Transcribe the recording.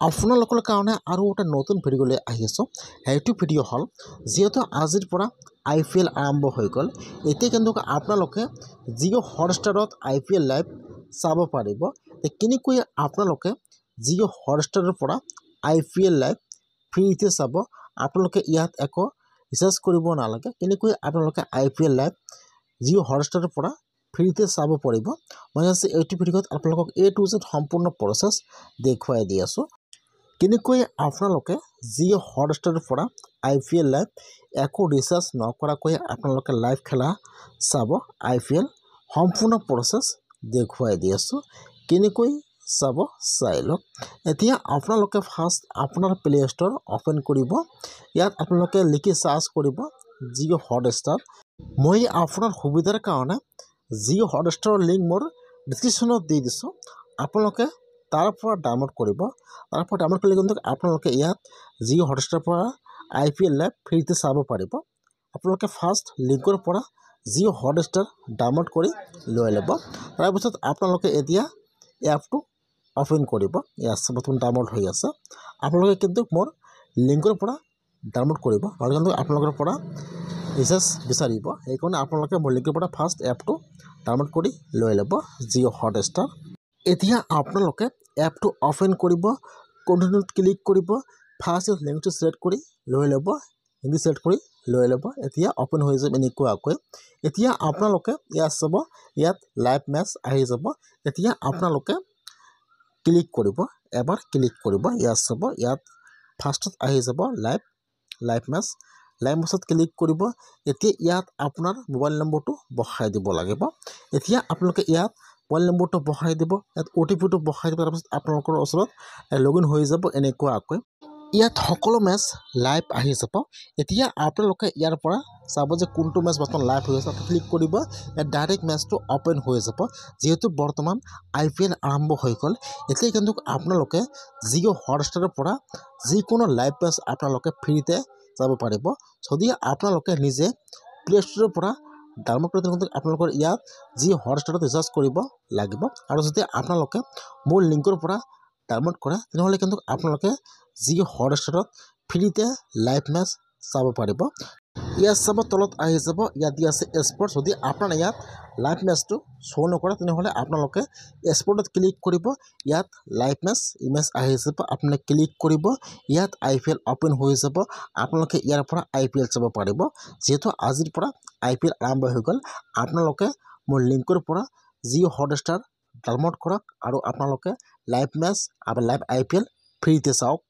আপোনালোকৰ কাৰণে আৰু এটা নতুন ভিডিঅ'লৈ আহি আছোঁ। সেইটো ভিডিঅ' হ'ল যিহেতু আজিৰ পৰা IPL আৰম্ভ হৈ গ'ল, এতিয়া কিন্তু আপোনালোকে জিঅ' হটষ্টাৰত IPL লাইভ চাব পাৰিব। কেনেকৈ আপোনালোকে জিঅ' হটষ্টাৰৰ পৰা IPL লাইভ ফ্ৰীতে চাব, আপোনালোকে ইয়াত একো ৰিচাৰ্জ কৰিব নালাগে। কেনেকৈ আপোনালোকে IPL লাইভ জিঅ' হটষ্টাৰৰ পৰা ফ্ৰীতে চাব পাৰিব, মই আজি এইটো ভিডিঅ'ত আপোনালোকক A to Z সম্পূৰ্ণ প্ৰচেছ দেখুৱাই দি আছোঁ। কেনেকৈ আপোনালোকে জিঅ' হটষ্টাৰৰ পৰা IPL লাইভ একো ৰিচাৰ্জ নকৰাকৈ আপোনালোকে লাইভ খেলা চাব, IPL সম্পূৰ্ণ প্ৰচেছ দেখুৱাই দি আছোঁ। কেনেকৈ চাব চাই লওক। এতিয়া আপোনালোকে ফাৰ্ষ্ট আপোনাৰ প্লে ষ্ট'ৰ অ'পেন কৰিব। ইয়াত আপোনালোকে লিখি চাৰ্চ কৰিব জিঅ' হটষ্টাৰ। মই আপোনাৰ সুবিধাৰ কাৰণে জিঅ' হটষ্টাৰৰ লিংক মোৰ ডিছক্ৰিপশ্যনত দি দিছোঁ, আপোনালোকে তাৰ পৰা ডাউনলোড কৰিব। তাৰ পৰা ডাউনলোড কৰিলে কিন্তু আপোনালোকে ইয়াত জিঅ' হটষ্টাৰৰ পৰা IPL লাইভ ফ্ৰীতে চাব পাৰিব। আপোনালোকে ফাৰ্ষ্ট লিংকৰ পৰা জিঅ' হটষ্টাৰ ডাউনলোড কৰি লৈ ল'ব। তাৰপিছত আপোনালোকে এতিয়া এপটো অ'পেন কৰিব। ইয়াত বৰ্তমান ডাউনলোড হৈ আছে, আপোনালোকে কিন্তু মোৰ লিংকৰ পৰা ডাউনলোড কৰিব আৰু কিন্তু আপোনালোকৰ পৰা ৰিচাৰ্জ বিচাৰিব। সেইকাৰণে আপোনালোকে মোৰ লিংকৰ পৰা ফাৰ্ষ্ট এপটো ডাউনলোড কৰি লৈ ল'ব জিঅ' হটষ্টাৰ। এতিয়া আপোনালোকে এপটো অ'পেন কৰিব, কণ্টিনিউত ক্লিক কৰিব, ফাৰ্ষ্ট লিংকটো ছিলেক্ট কৰি লৈ ল'ব, হিন্দী ছিলেক্ট কৰি লৈ ল'ব। এতিয়া অ'পেন হৈ যাব এনেকুৱাকৈ। এতিয়া আপোনালোকে ইয়াত চাব, ইয়াত লাইভ মেচ আহি যাব। এতিয়া আপোনালোকে ক্লিক কৰিব, এবাৰ ক্লিক কৰিব। ইয়াত চাব, ইয়াত ফাৰ্ষ্টত আহি যাব লাইভ মেচ। লাইভ মেচত ক্লিক কৰিব। এতিয়া ইয়াত আপোনাৰ মোবাইল নম্বৰটো বহাই দিব লাগিব। এতিয়া আপোনালোকে ইয়াত মোবাইল নম্বৰটো বহাই দিব, ইয়াত OTPটো বহাই দিব। তাৰপিছত আপোনালোকৰ ওচৰত লগ ইন হৈ যাব এনেকুৱাকৈ। ইয়াত সকলো মেচ লাইভ আহি যাব। এতিয়া আপোনালোকে ইয়াৰ পৰা চাব যে কোনটো মেচ বৰ্তমান লাইভ হৈ আছে, ক্লিক কৰিব। ইয়াত ডাইৰেক্ট মেচটো অ'পেন হৈ যাব। যিহেতু বৰ্তমান IPL আৰম্ভ হৈ গ'ল, এতিয়া কিন্তু আপোনালোকে জিঅ' হটষ্টাৰৰ পৰা যিকোনো লাইভ মেচ আপোনালোকে ফ্ৰীতে চাব পাৰিব। যদি আপোনালোকে নিজে প্লে ষ্ট'ৰৰ পৰা ডাউনলোড কৰি কিন্তু আপোনালোকৰ ইয়াত জিঅ' হটষ্টাৰত ৰিচাৰ্জ কৰিব লাগিব। আৰু যদি আপোনালোকে মোৰ লিংকৰ পৰা ডাউনলোড কৰে তেনেহ'লে কিন্তু আপোনালোকে জিঅ' হটষ্টাৰত ফ্ৰীতে লাইভ মেচ চাব পাৰিব। ইয়াত চাব তলত আহি যাব, ইয়াত দিয়া আছে স্পৰ্টছ। যদি আপোনাৰ ইয়াত লাইভ মেচটো শ্ব' নকৰে তেনেহ'লে আপোনালোকে স্পৰ্টত ক্লিক কৰিব। ইয়াত লাইভ মেচ ইমেজ আহি যাব, আপোনালোকে ক্লিক কৰিব। ইয়াত IPL অ'পেন হৈ যাব, আপোনালোকে ইয়াৰ পৰা IPL চাব পাৰিব। যিহেতু আজিৰ পৰা IPL আৰম্ভ হৈ গ'ল, আপোনালোকে মোৰ লিংকৰ পৰা জিঅ' হটষ্টাৰ ডাউনলোড কৰক আৰু আপোনালোকে লাইভ মেচ আৰু লাইভ IPL ফ্ৰীতে চাওক।